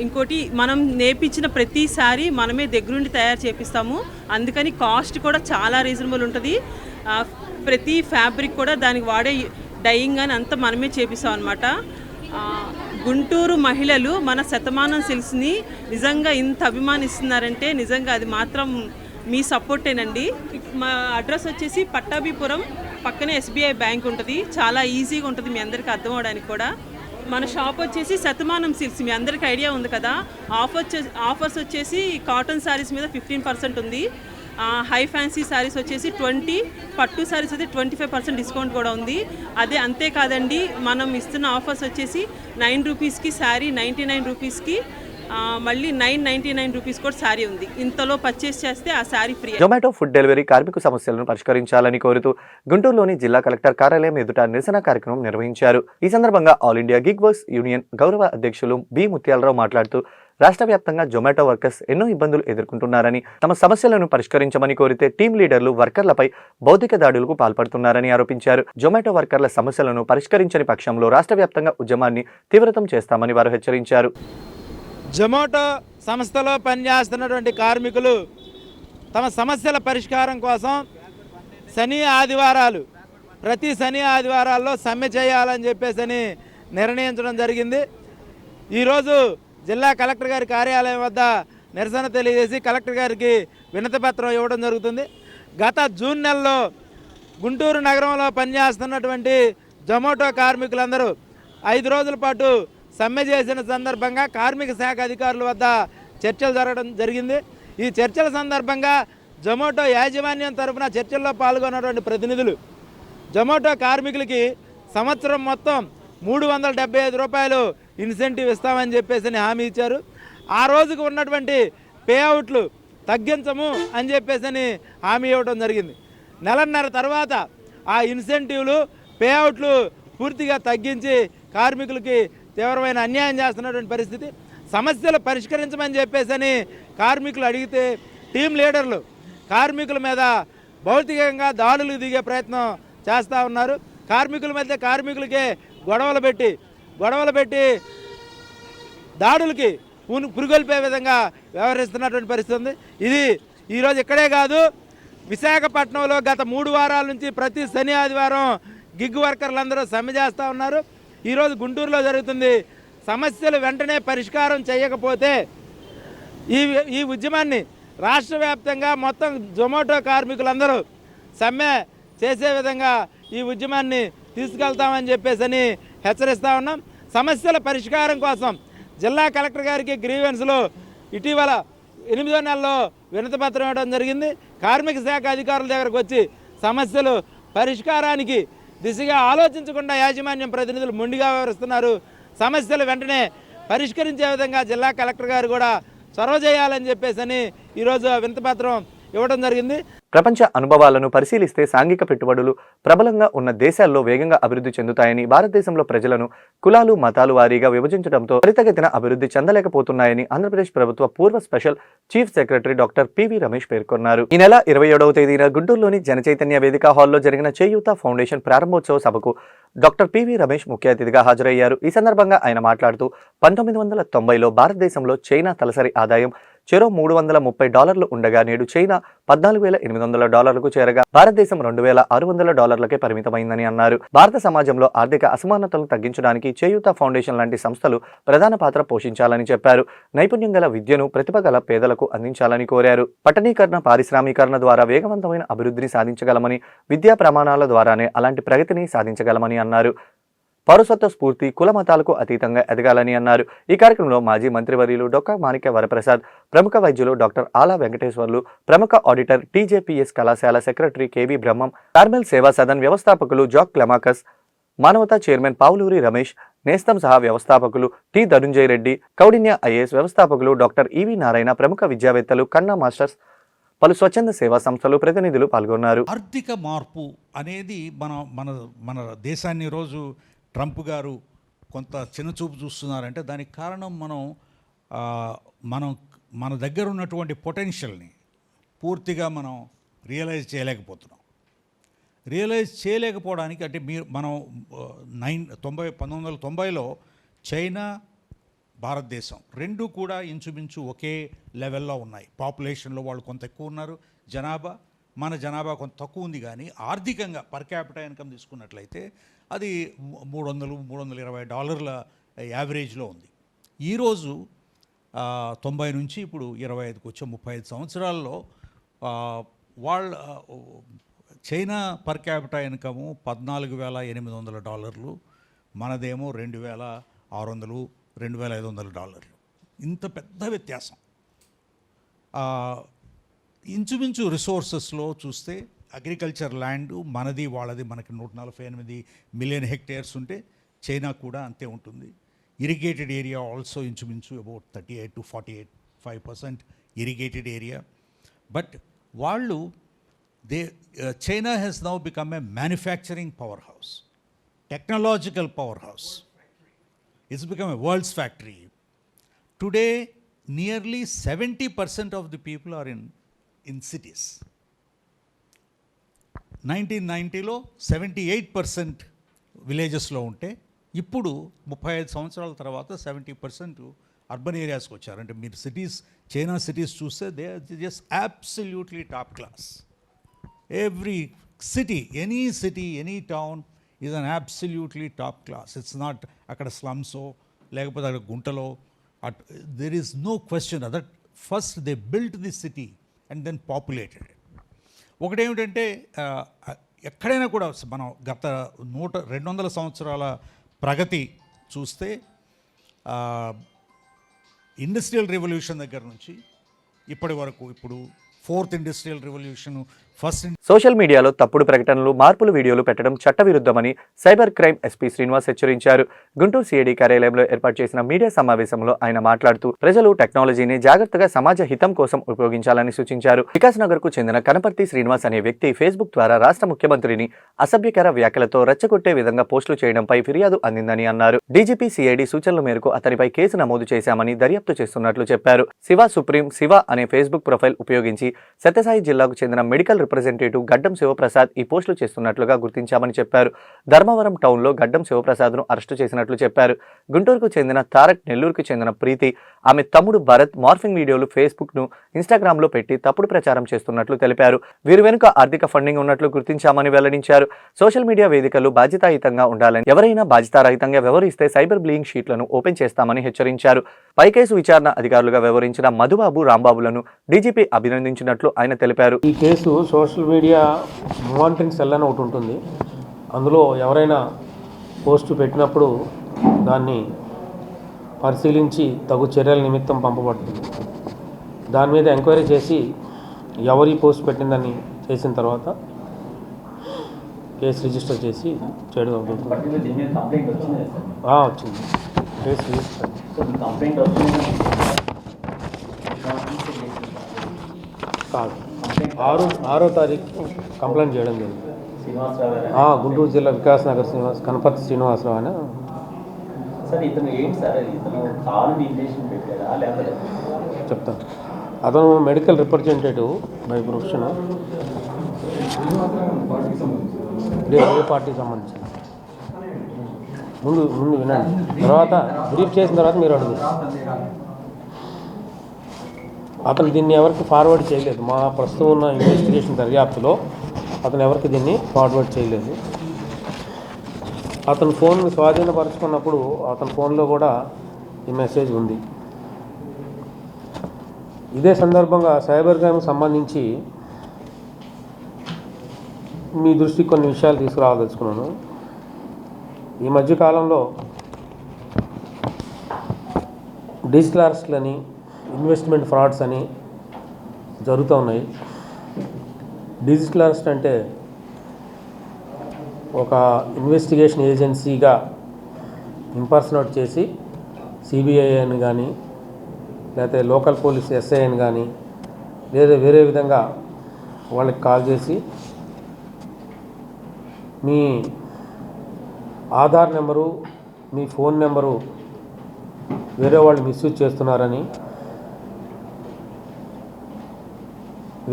ఇంకోటి మనం నేర్పించిన ప్రతిసారి మనమే దగ్గరుండి తయారు చేపిస్తాము. అందుకని కాస్ట్ కూడా చాలా రీజనబుల్ ఉంటుంది. ప్రతి ఫ్యాబ్రిక్ కూడా దానికి వాడే డైయింగ్ అని అంతా మనమే చేపిస్తాం అనమాట. గుంటూరు మహిళలు మన శతమానం సిల్క్స్ని నిజంగా ఇంత అభిమానిస్తున్నారంటే నిజంగా అది మాత్రం మీ సపోర్టేనండి. మా అడ్రస్ వచ్చేసి పట్టాభిపురం పక్కనే SBI బ్యాంక్ ఉంటుంది. చాలా ఈజీగా ఉంటుంది మీ అందరికీ అర్థం అవడానికి కూడా. మన షాప్ వచ్చేసి శతమానం సిల్క్స్, మీ అందరికీ ఐడియా ఉంది కదా. ఆఫర్స్ వచ్చేసి కాటన్ శారీస్ మీద 15% ఉంది. హై ఫ్యాన్సీ శారీస్ వచ్చేసి 20%, పట్టు శారీస్ అయితే 25% డిస్కౌంట్ కూడా ఉంది. అదే అంతేకాదండి, మనం ఇస్తున్న ఆఫర్స్ వచ్చేసి 9 రూపీస్కి శారీ, 99 రూపీస్కి మళ్ళీ 999 రూపీస్ కూడా శారీ ఉంది. ఇంతలో పర్చేస్ చేస్తే ఆ sari free. Zomato food delivery కార్మిక సమస్యలను పరిష్కరించాలని కోరుతూ గుంటూరులోని జిల్లా కలెక్టర్ కార్యాలయం ఎదుట నిరసన కార్యక్రమం నిర్వహించారు. ఈ సందర్భంగా all India gig works union గౌరవ అధ్యక్షులు బి ముత్యాలరావు మాట్లాడుతూ రాష్ట్ర వ్యాప్తంగా జొమాటో వర్కర్స్ ఎన్నో ఇబ్బందులు ఎదుర్కొంటున్నారని, తమ సమస్యలను పరిష్కరించమని కోరితే టీం లీడర్లు వర్కర్లపై భౌతిక దాడులకు పాల్పడుతున్నారని ఆరోపించారు. జొమాటో వర్కర్ల సమస్యలను పరిష్కరించని పక్షంలో రాష్ట్ర వ్యాప్తంగా ఉద్యమాన్ని తీవ్రతం చేస్తామని వారు హెచ్చరించారు. జొమాటో సంస్థలో పనిచేస్తున్నటువంటి కార్మికులు తమ సమస్యల పరిష్కారం కోసం ప్రతి శని ఆదివారాల్లో సమ్మె చేయాలని చెప్పేసి నిర్ణయించడం జరిగింది. ఈరోజు జిల్లా కలెక్టర్ గారి కార్యాలయం వద్ద నిరసన తెలియజేసి కలెక్టర్ గారికి వినతిపత్రం ఇవ్వడం జరుగుతుంది. గత జూన్ నెలలో గుంటూరు నగరంలో పనిచేస్తున్నటువంటి జొమాటో కార్మికులందరూ 5 రోజుల పాటు సమ్మె చేసిన సందర్భంగా కార్మిక శాఖ అధికారుల వద్ద చర్చలు జరగడం జరిగింది. ఈ చర్చల సందర్భంగా జొమాటో యాజమాన్యం తరఫున చర్చల్లో పాల్గొన్నటువంటి ప్రతినిధులు జొమాటో కార్మికులకి సంవత్సరం మొత్తం 375 రూపాయలు ఇన్సెంటివ్ ఇస్తామని చెప్పేసి హామీ ఇచ్చారు. ఆ రోజుకు ఉన్నటువంటి పేఅవుట్లు తగ్గించము అని చెప్పేసి హామీ ఇవ్వడం జరిగింది. నెలన్నర తర్వాత ఆ ఇన్సెంటివ్లు పేఅవుట్లు పూర్తిగా తగ్గించి కార్మికులకి తీవ్రమైన అన్యాయం చేస్తున్నటువంటి పరిస్థితి. సమస్యలు పరిష్కరించమని చెప్పేసి కార్మికులు అడిగితే టీం లీడర్లు కార్మికుల మీద భౌతికంగా దాడులు దిగే ప్రయత్నం చేస్తూ ఉన్నారు. కార్మికుల మధ్య కార్మికులకే గొడవలు పెట్టి దాడులకి పురుగొల్పే విధంగా వ్యవహరిస్తున్నటువంటి పరిస్థితి ఉంది. ఇది ఈరోజు ఇక్కడే కాదు, విశాఖపట్నంలో గత 3 వారాల నుంచి ప్రతి శని ఆదివారం గిగ్ వర్కర్లందరూ సమ్మె చేస్తూ ఉన్నారు. ఈరోజు గుంటూరులో జరుగుతుంది. సమస్యలు వెంటనే పరిష్కారం చేయకపోతే ఈ ఉద్యమాన్ని రాష్ట్ర వ్యాప్తంగా మొత్తం జొమాటో కార్మికులందరూ సమ్మె చేసే విధంగా ఈ ఉద్యమాన్ని తీసుకెళ్తామని చెప్పేసి హెచ్చరిస్తూ ఉన్నాం. సమస్యల పరిష్కారం కోసం జిల్లా కలెక్టర్ గారికి గ్రీవెన్స్లో ఇటీవల 8వ నెలలో వినతిపత్రం ఇవ్వడం జరిగింది. కార్మిక శాఖ అధికారుల దగ్గరకు వచ్చి సమస్యలు పరిష్కారానికి దిశగా ఆలోచించకుండా యాజమాన్యం ప్రతినిధులు మొండిగా వ్యవహరిస్తున్నారు. సమస్యలు వెంటనే పరిష్కరించే విధంగా జిల్లా కలెక్టర్ గారు కూడా చొరవ చేయాలని చెప్పేసి ఈరోజు వినతిపత్రం ఇవ్వడం జరిగింది. ప్రపంచ అనుభవాలను పరిశీలిస్తే సాంఘిక పెట్టుబడులు ప్రబలంగా ఉన్న దేశాల్లో వేగంగా అభివృద్ధి చెందుతాయని, భారతదేశంలో ప్రజలను కులాలు మతాలు వారీగా విభజించడంతో త్వరితగతిన అభివృద్ధి చెందలేకపోతున్నాయని ఆంధ్రప్రదేశ్ ప్రభుత్వ పూర్వ special chief secretary doctor PV Ramesh పేర్కొన్నారు. ఈ నెల 27వ తేదీన గుంటూరులోని జనచైతన్య వేదిక హాల్లో జరిగిన చేయూత ఫౌండేషన్ ప్రారంభోత్సవ సభకు డాక్టర్ పివి రమేష్ ముఖ్య అతిథిగా హాజరయ్యారు. ఈ సందర్భంగా ఆయన మాట్లాడుతూ 1990లో భారతదేశంలో చైనా తలసరి ఆదాయం చెరో $330 ఉండగా నేడు చైనా $14,800కు చేరగా భారతదేశం $2,600కే పరిమితమైందని అన్నారు. భారత సమాజంలో ఆర్థిక అసమానతలను తగ్గించడానికి చేయూత ఫౌండేషన్ లాంటి సంస్థలు ప్రధాన పాత్ర పోషించాలని చెప్పారు. నైపుణ్యం గల విద్యను ప్రతిభ గల పేదలకు అందించాలని కోరారు. పట్టణీకరణ, పారిశ్రామీకరణ ద్వారా వేగవంతమైన అభివృద్ధిని సాధించగలమని, విద్యా ప్రమాణాల ద్వారానే అలాంటి ప్రగతిని సాధించగలమని అన్నారు. పౌరసత్వ స్ఫూర్తి కుల మతాలకు అతీతంగా ఎదగాలని అన్నారు. ఈ కార్యక్రమంలో మాజీ మంత్రివర్యులు డొక్కా మాణిక్య వరప్రసాద్, ప్రముఖ వైద్యులు డాక్టర్ ఆలా వెంకటేశ్వర్లు, ప్రముఖ ఆడిటర్ టీజేపీఎస్ కళాశాల సెక్రటరీ కేవీ బ్రహ్మం, కార్మెల్ సేవా సదన్ వ్యవస్థాపకులు జాక్ క్లమాకస్, మానవతా చైర్మన్ పావులూరి రమేష్, నేస్తం సహా వ్యవస్థాపకులు టి ధనుంజయ రెడ్డి, కౌడిన్య ఐఏఎస్ వ్యవస్థాపకులు డాక్టర్ ఈవి నారాయణ, ప్రముఖ విద్యావేత్తలు కన్నా మాస్టర్స్, పలు స్వచ్ఛంద సేవా సంస్థలు ప్రతినిధులు పాల్గొన్నారు. ఆర్థిక మార్పు అనేది మన దేశాన్ని ఈరోజు ట్రంప్ గారు కొంత చిన్నచూపు చూస్తున్నారంటే దానికి కారణం మన దగ్గర ఉన్నటువంటి పొటెన్షియల్ని పూర్తిగా మనం రియలైజ్ చేయలేకపోవడానికి అంటే మనం 1990లో చైనా భారతదేశం రెండు కూడా ఇంచుమించు ఒకే లెవెల్లో ఉన్నాయి. పాపులేషన్లో వాళ్ళు కొంత ఎక్కువ ఉన్నారు, మన జనాభా కొంత తక్కువ ఉంది. కానీ ఆర్థికంగా పర్ క్యాపిటల్ ఇన్కమ్ తీసుకున్నట్లయితే అది $320 యావరేజ్లో ఉంది. ఈరోజు 90 నుంచి ఇప్పుడు 25కి వచ్చే 35 సంవత్సరాల్లో చైనా పర్ క్యాపిటల్ ఇన్కము $14,800, మనదేమో $2,600, $2,500. ఇంత పెద్ద వ్యత్యాసం. ఇంచుమించు రిసోర్సెస్లో చూస్తే అగ్రికల్చర్ ల్యాండ్ మనది వాళ్ళది మనకి 148 మిలియన్ హెక్టేర్స్ ఉంటే చైనా కూడా అంతే ఉంటుంది. ఇరిగేటెడ్ ఏరియా ఆల్సో ఇంచుమించు about 38 to 45% irrigated area. But వాళ్ళు China has now become a manufacturing powerhouse, technological powerhouse. It's become a world's factory. Today, nearly 70% of the people are in cities. 1990లో 78% విలేజెస్లో ఉంటే ఇప్పుడు 35 సంవత్సరాల తర్వాత 70% అర్బన్ ఏరియాస్కి వచ్చారు. అంటే మీరు చైనా సిటీస్ చూస్తే they are just absolutely top class. Every city, any town is an absolutely top class. It's not akkada slums lekapothe akkada guntalo. There is no question that first they built the city and then populated it. ఒకటి ఏమిటంటే ఎక్కడైనా కూడా మనం గత 200 సంవత్సరాల ప్రగతి చూస్తే industrial revolution దగ్గర నుంచి ఇప్పటి వరకు ఇప్పుడు 4th ఇండస్ట్రియల్ రెవల్యూషన్ సోషల్ మీడియాలో తప్పుడు ప్రకటనలు, మార్పులు వీడియోలు పెట్టడం చట్టవిరుద్ధమని సైబర్ క్రైమ్ ఎస్పీ శ్రీనివాస్ హెచ్చరించారు. గుంటూరు సిఐడి కార్యాలయంలో ఏర్పాటు చేసిన మీడియా సమావేశంలో ఆయన మాట్లాడుతూ ప్రజలు టెక్నాలజీని జాగ్రత్తగా సమాజ హితం కోసం ఉపయోగించాలని సూచించారు. వికాస్ నగర్ కు చెందిన కనపర్తి శ్రీనివాస్ అనే వ్యక్తి ఫేస్బుక్ ద్వారా రాష్ట్ర ముఖ్యమంత్రిని అసభ్యకర వ్యాఖ్యలతో రెచ్చగొట్టే విధంగా పోస్టులు చేయడంపై ఫిర్యాదు అందిందని అన్నారు. డీజీపీ సిఐడి సూచనల మేరకు అతనిపై కేసు నమోదు చేశామని దర్యాప్తు చేస్తున్నట్లు చెప్పారు. శివ అనే ఫేస్బుక్ ప్రొఫైల్ ఉపయోగించి సత్యసాయి జిల్లాకు చెందిన మెడికల్ రిప్రజెంటేటివ్ గడ్డం శివప్రసాద్ ఈ పోస్టులు చేస్తున్నట్లుగా గుర్తించామని చెప్పారు. ధర్మవరం టౌన్లో గడ్డం శివప్రసాద్ను అరెస్టు చేసినట్లు చెప్పారు. గుంటూరుకు చెందిన తారక్, నెల్లూరుకు చెందిన ప్రీతి, ఆమె తమ్ముడు భరత్ మార్ఫింగ్ వీడియోలు ఫేస్బుక్ను ఇన్స్టాగ్రామ్లో పెట్టి తప్పుడు ప్రచారం చేస్తున్నట్లు తెలిపారు. వీరి వెనుక ఆర్థిక ఫండింగ్ ఉన్నట్లు గుర్తించామని వెల్లడించారు. సోషల్ మీడియా వేదికలు బాధ్యతాయుతంగా ఉండాలని, ఎవరైనా బాధ్యతారహితంగా వ్యవహరిస్తే సైబర్ బ్లీయింగ్ షీట్లను ఓపెన్ చేస్తామని హెచ్చరించారు. పై కేసు విచారణ అధికారులుగా వ్యవహరించిన మధుబాబు, రాంబాబులను డీజీపీ అభినందించినట్లు ఆయన తెలిపారు. ఈ case social media monitoring cell అని ఒకటి ఉంటుంది. అందులో ఎవరైనా పోస్టు పెట్టినప్పుడు దాన్ని పరిశీలించి తగు చర్యల నిమిత్తం పంపబడుతుంది. దాని మీద ఎంక్వైరీ చేసి ఎవరి పోస్ట్ పెట్టిందని చేసిన తర్వాత కేసు రిజిస్టర్ చేసి చేయడం అవుతుంది. వచ్చింది కేసు రిజిస్టర్. కాదు, 6వ తారీఖు కంప్లైంట్ చేయడం జరిగింది. గుంటూరు జిల్లా వికాస్ నగర్ కనపర్తి శ్రీనివాసరావు అని. చెప్తాను. అతను మెడికల్ రిప్రజెంటేటివ్ బై ప్రొఫెషన్. ఏ పార్టీకి సంబంధించి ముందు వినండి, తర్వాత బ్రీఫ్ చేసిన తర్వాత మీరు అడుగుతారు. అతను దీన్ని ఎవరికి ఫార్వర్డ్ చేయలేదు. మా ప్రస్తుతం ఉన్న ఇన్వెస్టిగేషన్ దర్యాప్తులో అతను ఎవరికి దీన్ని ఫార్వర్డ్ చేయలేదు. అతను ఫోన్ స్వాధీనపరుచుకున్నప్పుడు అతని ఫోన్లో కూడా ఈ మెసేజ్ ఉంది. ఇదే సందర్భంగా సైబర్ క్రైమ్కి సంబంధించి మీ దృష్టికి కొన్ని విషయాలు తీసుకురావదలుచుకున్నాను. ఈ మధ్యకాలంలో డిజిటల్ అరెస్ట్లని, ఇన్వెస్ట్మెంట్ ఫ్రాడ్స్ అని జరుగుతూ ఉన్నాయి. డిజిటల్ అరెస్ట్ అంటే ఒక ఇన్వెస్టిగేషన్ ఏజెన్సీగా ఇంపర్సనేట్ చేసి సిబిఐ అని కానీ, లేకపోతే లోకల్ పోలీస్ ఎస్ఐ అని కానీ, వేరే విధంగా వాళ్ళకి కాల్ చేసి మీ ఆధార్ నెంబరు, మీ ఫోన్ నెంబరు వేరే వాళ్ళు మిస్యూజ్ చేస్తున్నారని,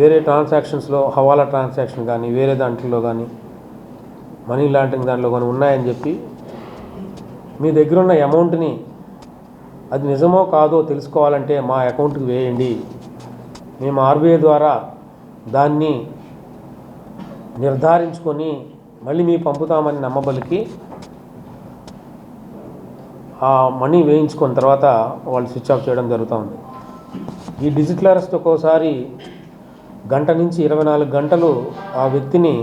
వేరే ట్రాన్సాక్షన్స్లో హవాలా ట్రాన్సాక్షన్ కానీ వేరే దాంట్లో కానీ మనీ లాండరింగ్ దాంట్లో కానీ ఉన్నాయని చెప్పి మీ దగ్గర ఉన్న అమౌంట్ని అది నిజమో కాదో తెలుసుకోవాలంటే మా అకౌంట్కి వేయండి, మేము ఆర్బీఐ ద్వారా దాన్ని నిర్ధారించుకొని మళ్ళీ మీ పంపుతామని నమ్మబలికి ఆ మనీ వేయించుకున్న తర్వాత వాళ్ళు స్విచ్ ఆఫ్ చేయడం జరుగుతూ ఉంది. ఈ డిజిటల్ అరెస్ట్ ఒక్కోసారి గంట నుంచి 24 గంటలు ఆ వ్యక్తిని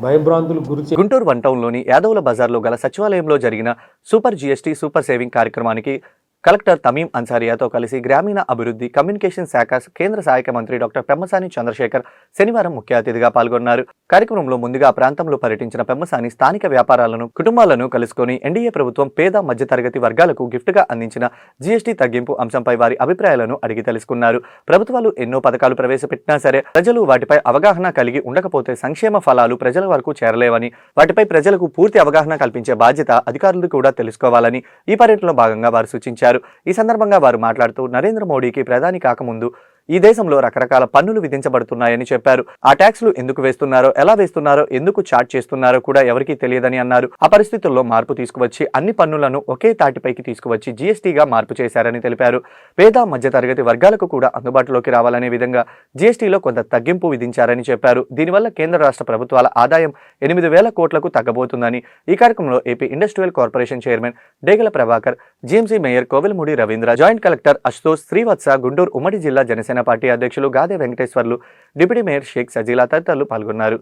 భయభ్రాంతులకు గురి. గుంటూరు వన్ టౌన్లోని యాదవుల బజార్లో గల సచివాలయంలో జరిగిన సూపర్ జీఎస్టీ సూపర్ సేవింగ్ కార్యక్రమానికి కలెక్టర్ తమీం అన్సారియాతో కలిసి గ్రామీణ అభివృద్ధి కమ్యూనికేషన్ శాఖ కేంద్ర సహాయక మంత్రి డాక్టర్ పెమ్మసాని చంద్రశేఖర్ శనివారం ముఖ్య అతిథిగా పాల్గొన్నారు. కార్యక్రమంలో ముందుగా ప్రాంతంలో పర్యటించిన పెమ్మసాని స్థానిక వ్యాపారాలను, కుటుంబాలను కలుసుకొని ఎన్డీఏ ప్రభుత్వం పేద మధ్యతరగతి వర్గాలకు గిఫ్ట్గా అందించిన జీఎస్టీ తగ్గింపు అంశంపై వారి అభిప్రాయాలను అడిగి తెలుసుకున్నారు. ప్రభుత్వాలు ఎన్నో పథకాలు ప్రవేశపెట్టినా సరే ప్రజలు వాటిపై అవగాహన కలిగి ఉండకపోతే సంక్షేమ ఫలాలు ప్రజల వరకు చేరలేవని, వాటిపై ప్రజలకు పూర్తి అవగాహన కల్పించే బాధ్యత అధికారులు కూడా తెలుసుకోవాలని ఈ పర్యటనలో భాగంగా వారు సూచించారు. ఈ సందర్భంగా వారు మాట్లాడుతూ నరేంద్ర మోడీకి ప్రధాని కాకముందు ఈ దేశంలో రకరకాల పన్నులు విధించబడుతున్నాయని చెప్పారు. ఆ ట్యాక్స్లు ఎందుకు వేస్తున్నారో, ఎలా వేస్తున్నారో, ఎందుకు చార్జ్ చేస్తున్నారో కూడా ఎవరికీ తెలియదని అన్నారు. ఆ పరిస్థితుల్లో మార్పు తీసుకువచ్చి అన్ని పన్నులను ఒకే తాటిపైకి తీసుకువచ్చి జీఎస్టీగా మార్పు చేశారని తెలిపారు. పేద మధ్యతరగతి వర్గాలకు కూడా అందుబాటులోకి రావాలనే విధంగా జీఎస్టీలో కొంత తగ్గింపు విధించారని చెప్పారు. దీనివల్ల కేంద్ర రాష్ట్ర ప్రభుత్వాల ఆదాయం 8,000 కోట్లకు తగ్గబోతుందని ఈ కార్యక్రమంలో AP industrial corporation chairman Degala Prabhakar, GMC mayor Kovelamudi Ravindra, joint collector Ashutosh Srivatsa, Guntur ఉమ్మడి జిల్లా జనసేన పార్టీ అధ్యక్షులు గాదే వెంకటేశ్వర్లు, డిప్యూటీ మేయర్ షేక్ సజీలా తదితరులు పాల్గొన్నారు.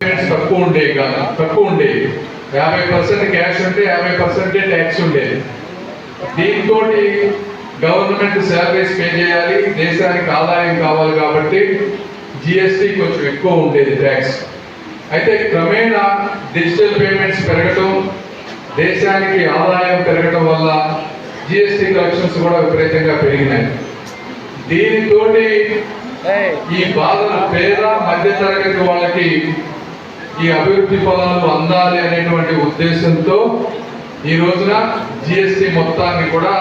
50% క్యాష్ ఉంటే 50% ట్యాక్స్ ఉండేది. దీంతో గవర్నమెంట్ శాలరీస్ పే చేయాలి, దేశానికి ఆదాయం కావాలి కాబట్టి జిఎస్టీ కొంచెం ఎక్కువ ఉండేది ట్యాక్స్. అయితే క్రమేణా డిజిటల్ పేమెంట్స్ పెరగడం, దేశానికి ఆదాయం పెరగడం వల్ల జిఎస్టీ కలెక్షన్స్ కూడా విపరీతంగా పెరిగినాయి. దీనితో ఈ బాధలు పేద మధ్యతరగతి వాళ్ళకి ఈ అభివృద్ధి ఫలాలు అందాలి అనేటువంటి ఉద్దేశంతో ఈ రోజున జిఎస్టీ మొత్తాన్ని కూడా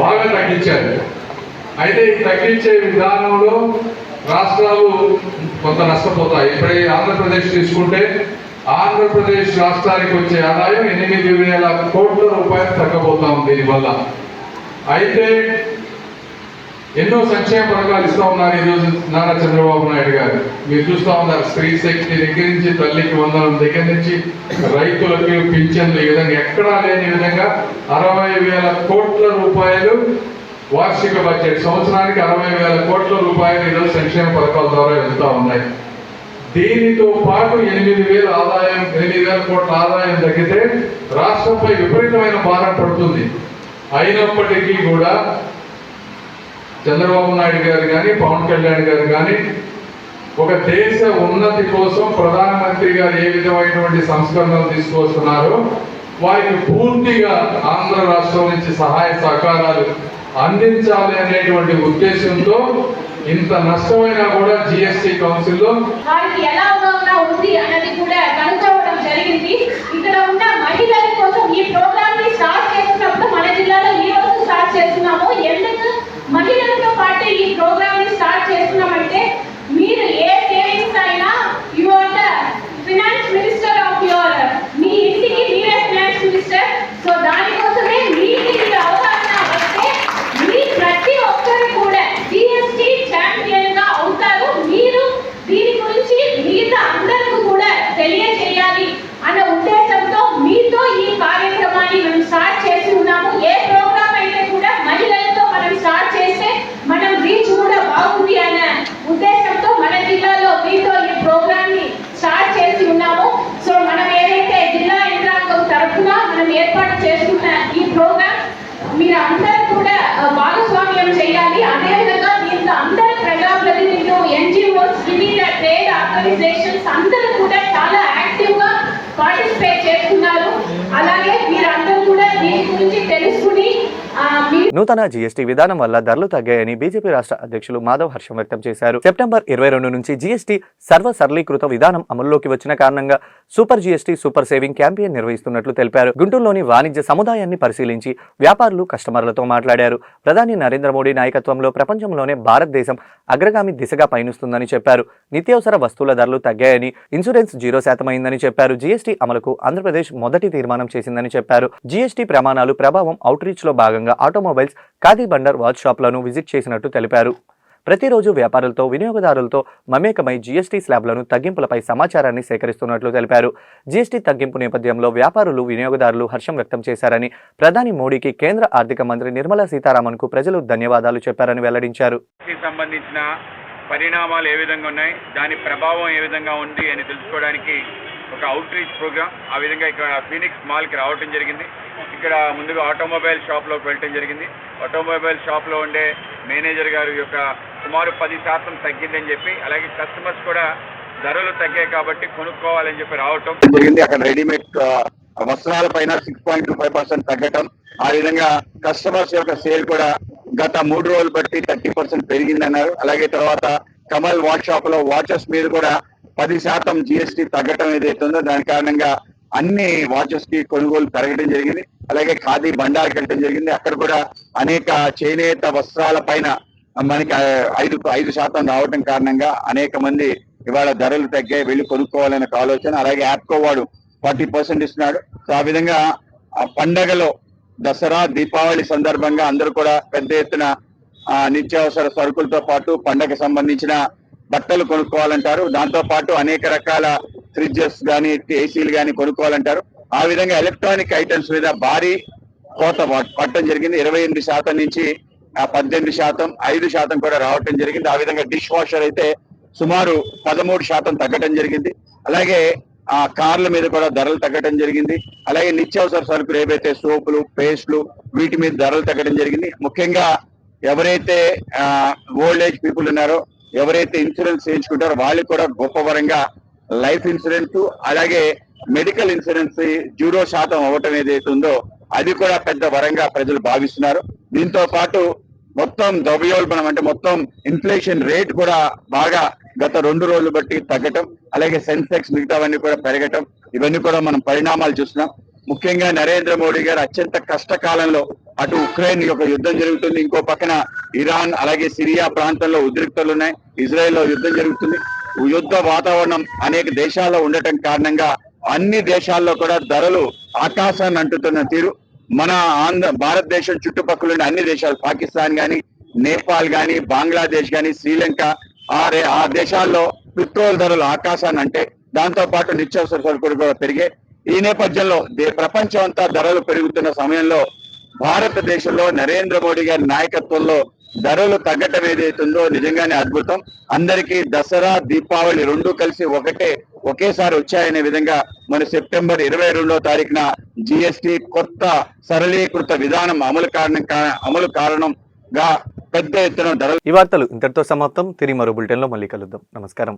బాగా తగ్గించారు. అయితే ఈ తగ్గించే విధానంలో రాష్ట్రాలు కొంత నష్టపోతాయి. ఇప్పుడు ఆంధ్రప్రదేశ్ తీసుకుంటే ఆంధ్రప్రదేశ్ రాష్ట్రానికి వచ్చే ఆదాయం 8,000 కోట్ల రూపాయలు తగ్గబోతా ఉంది దీనివల్ల. అయితే ఎన్నో సంక్షేమ పథకాలు ఇస్తా ఉన్నారు ఈరోజు నారా చంద్రబాబు నాయుడు గారు. మీరు చూస్తా ఉన్నారు, స్త్రీ శక్తి దగ్గర నుంచి తల్లికి వందనం దగ్గర నుంచి రైతులకు పింఛన్లు, ఈ విధంగా ఎక్కడా లేని విధంగా 60,000 కోట్ల రూపాయలు వార్షిక బడ్జెట్, సంవత్సరానికి 60,000 కోట్ల రూపాయలు ఈరోజు సంక్షేమ పథకాల ద్వారా వెళ్తా ఉన్నాయి. దీనితో పాటు 8,000 ఆదాయం, 8,000 కోట్ల ఆదాయం తగ్గితే రాష్ట్రంపై విపరీతమైన భారం పడుతుంది. అయినప్పటికీ కూడా చంద్రబాబు నాయుడు గారు కానీ, పవన్ కళ్యాణ్ గారు కానీ ఒక దేశ ఉన్నతి కోసం ప్రధానమంత్రి గారు ఏ విధమైనటువంటి సంస్కరణలు తీసుకొస్తున్నారో వారికి పూర్తిగా ఆంధ్ర రాష్ట్రం నుంచి సహాయ సహకారాలు అందించాలి అనేటువంటి ఉద్దేశంతో ఇంత నష్టమైనా కూడా జిఎస్టీ కౌన్సిల్లో వారికి ఎలా ఉంది అన్నది కూడా కనుక్కోవడం జరిగింది. ఇక్కడ ఉన్న మహిళల కోసం ఈ ప్రోగ్రామ్ ని స్టార్ట్ చేస్తున్నప్పుడు మన జిల్లాలో ఈ రోజు స్టార్ట్ చేస్తున్నాము. ఎందుకు మహిళలతో పాటు ఈ ప్రోగ్రామ్ ని స్టార్ట్ చేస్తున్నామంటే, మీరు ఏ సేవింగ్స్ అయినా you are the finance minister of your, మీ ఇంటికి మీరే ఫైనాన్స్ మినిస్టర్. సో దానికోసమే మీకు అవగాహన వస్తే మీ ప్రతి ఒక్కరు కూడా జిఎస్టీ ఛాంపియన్ గా అవుతారు. మీరు దీని గురించి మిగతా అందరికీ కూడా తెలియజేయాలి అన్న ఉద్దేశంతో మీతో ఈ కార్యక్రమాన్ని మనం స్టార్ట్ చేసి ఉన్నాము. ఏ ప్రోగ్రామ్ అయితే కూడా మహిళలతో మనం స్టార్ట్ చేస్తే మనం రీచ్ కూడా బాగుంది అనే ఉద్దేశంతో మన జిల్లాలో మీతో ఈ ప్రోగ్రామ్ ని స్టార్ట్ చేసి ఉన్నాము. సో మనం ఏదైతే జిల్లా యంత్రాంగం తరఫున మనం ఏర్పాటు చేస్తున్న ఈ ప్రోగ్రామ్ మీరు అందరూ కూడా భాగస్వామ్యం చేయాలి. అదేవిధంగా దీంట్లో అందరు ప్రజాప్రతినిధులు, ఎన్జిఓస్, వివిధ ట్రేడ్ ఆర్గనైజేషన్స్ అందరూ కూడా చాలా యాక్టివ్ గా పార్టిసిపేట్ చేస్తున్నారు. అలాగే మీరందరూ కూడా దీని గురించి తెలుసుకుని మీరు నూతన జీఎస్టీ విధానం వల్ల ధరలు తగ్గాయని బీజేపీ రాష్ట్ర అధ్యక్షులు మాధవ్ హర్షం వ్యక్తం చేశారు. సెప్టెంబర్ 22 నుంచి జీఎస్టీ సర్వసరళీకృత విధానం అమల్లోకి వచ్చిన కారణంగా super GST super saving campaign నిర్వహిస్తున్నట్లు తెలిపారు. గుంటూరులోని వాణిజ్య సముదాయాన్ని పరిశీలించి వ్యాపారులు కస్టమర్లతో మాట్లాడారు. ప్రధాని నరేంద్ర మోడీ నాయకత్వంలో ప్రపంచంలోనే భారతదేశం అగ్రగామి దిశగా పయనిస్తుందని చెప్పారు. నిత్యావసర వస్తువుల ధరలు తగ్గాయని, ఇన్సూరెన్స్ 0% అయిందని చెప్పారు. జీఎస్టీ అమలుకు ఆంధ్రప్రదేశ్ మొదటి తీర్మానం చేసిందని చెప్పారు. జీఎస్టీ ప్రమాణాలు ప్రభావం అవుట్రీచ్ లో భాగంగా ఆటోమొబైల్స్, ఖాదీ బండర్ వాచ్ షాప్లను విజిట్ చేసినట్టు తెలిపారు. ప్రతిరోజు వ్యాపారులతో, వినియోగదారులతో మమేకమై జీఎస్టీ స్లాబ్లను తగ్గింపులపై సమాచారాన్ని సేకరిస్తున్నట్లు తెలిపారు. జీఎస్టీ తగ్గింపు నేపథ్యంలో వ్యాపారులు, వినియోగదారులు హర్షం వ్యక్తం చేశారని, ప్రధాని మోడీకి కేంద్ర ఆర్థిక మంత్రి నిర్మలా సీతారామన్కు ప్రజలు ధన్యవాదాలు చెప్పారని వెల్లడించారు. సంబంధించిన పరిణామాలు ఏ విధంగా ఉన్నాయి, దాని ప్రభావం ఏ విధంగా ఉంది అని తెలుసుకోవడానికి ఒక అవుట్ రీచ్ ప్రోగ్రామ్ ఆ విధంగా ఇక్కడ ఫీనిక్స్ మాల్కి రావటం జరిగింది. ఇక్కడ ముందుగా ఆటోమొబైల్ షాప్లోకి వెళ్ళటం జరిగింది. ఆటోమొబైల్ షాప్లో ఉండే మేనేజర్ గారు యొక్క సుమారు 10% తగ్గిందని చెప్పి, అలాగే కస్టమర్స్ కూడా ధరలు తగ్గాయి కాబట్టి కొనుక్కోవాలని చెప్పి రావటం జరిగింది. అక్కడ రెడీమేడ్ వస్త్రాల పైన 6.25% తగ్గటం, ఆ విధంగా కస్టమర్స్ యొక్క సేల్ కూడా గత 3 రోజులు బట్టి 30% పెరిగిందన్నారు. అలాగే తర్వాత కమల్ వాచ్ షాప్ లో వాచెస్ మీద కూడా 10% జీఎస్టీ తగ్గటం ఏదైతే ఉందో దాని కారణంగా అన్ని వాచెస్ కి కొనుగోలు పెరగడం జరిగింది. అలాగే ఖాదీ బండార్కి వెళ్ళడం జరిగింది. అక్కడ కూడా అనేక చేనేత వస్త్రాల పైన మనకి 5% రావడం కారణంగా అనేక మంది ఇవాళ ధరలు తగ్గాయి, వెళ్ళి కొనుక్కోవాలనే ఆలోచన. అలాగే యాప్కో వాడు 40% ఇస్తున్నాడు. సో ఆ విధంగా ఆ పండగలో దసరా, దీపావళి సందర్భంగా అందరూ కూడా పెద్ద ఎత్తున నిత్యావసర సరుకులతో పాటు పండగ సంబంధించిన బట్టలు కొనుక్కోవాలంటారు. దాంతో పాటు అనేక రకాల ఫ్రిడ్జెస్ కానీ, ఏసీలు కానీ కొనుక్కోవాలంటారు. ఆ విధంగా ఎలక్ట్రానిక్ ఐటమ్స్ మీద భారీ కోత పట్టడం జరిగింది. 28% నుంచి 18%, 5% కూడా రావటం జరిగింది. ఆ విధంగా డిష్ వాషర్ అయితే సుమారు 13% తగ్గటం జరిగింది. అలాగే ఆ కార్ల మీద కూడా ధరలు తగ్గడం జరిగింది. అలాగే నిత్యావసర సరుకులు ఏవైతే సోపులు, పేస్ట్లు, వీటి మీద ధరలు తగ్గడం జరిగింది. ముఖ్యంగా ఎవరైతే ఓల్డ్ ఏజ్ పీపుల్ ఉన్నారో, ఎవరైతే ఇన్సూరెన్స్ చేయించుకుంటారో వాళ్ళకి కూడా గొప్ప వరంగా లైఫ్ ఇన్సూరెన్స్, అలాగే మెడికల్ ఇన్సూరెన్స్ 0% అవ్వటం ఏదైతే ఉందో అది కూడా పెద్ద వరంగా ప్రజలు భావిస్తున్నారు. దీంతో పాటు మొత్తం ద్రవ్యోల్బణం అంటే మొత్తం ఇన్ఫ్లేషన్ రేట్ కూడా బాగా గత 2 రోజులు బట్టి తగ్గటం, అలాగే సెన్సెక్స్ మిగతావన్నీ కూడా పెరగటం, ఇవన్నీ కూడా మనం పరిణామాలు చూస్తున్నాం. ముఖ్యంగా నరేంద్ర మోడీ గారు అత్యంత కష్టకాలంలో అటు ఉక్రెయిన్ యొక్క యుద్ధం జరుగుతుంది, ఇంకో పక్కన ఇరాన్ అలాగే సిరియా ప్రాంతంలో ఉద్రిక్తలు ఉన్నాయి, ఇజ్రాయెల్లో యుద్ధం జరుగుతుంది. యుద్ధ వాతావరణం అనేక దేశాల్లో ఉండటం కారణంగా అన్ని దేశాల్లో కూడా ధరలు ఆకాశాన్ని అంటుతున్న తీరు మన భారతదేశం చుట్టుపక్కల ఉన్న అన్ని దేశాలు, పాకిస్తాన్ గాని, నేపాల్ గాని, బంగ్లాదేశ్ గాని, శ్రీలంక, ఆ దేశాల్లో పెట్రోల్ ధరలు ఆకాశాన్ని అంటే, దాంతో పాటు నిత్యావసర సరుకులు కూడా పెరిగాయి. ఈ నేపథ్యంలో ప్రపంచం అంతా ధరలు పెరుగుతున్న సమయంలో భారతదేశంలో నరేంద్ర మోడీ గారి నాయకత్వంలో ధరలు తగ్గటం ఏదైతుందో నిజంగానే అద్భుతం. అందరికీ దసరా, దీపావళి 2 కలిసి ఒకేసారి వచ్చాయనే విధంగా మన సెప్టెంబర్ 22వ తారీఖున జీఎస్టీ కొత్త సరళీకృత విధానం అమలు కారణంగా పెద్ద ఎత్తున ధరలు. ఈ వార్తలు ఇంతటితో సమాప్తం. తిరిగి మరో బులెటిన్లో మళ్ళీ కలుద్దాం. నమస్కారం.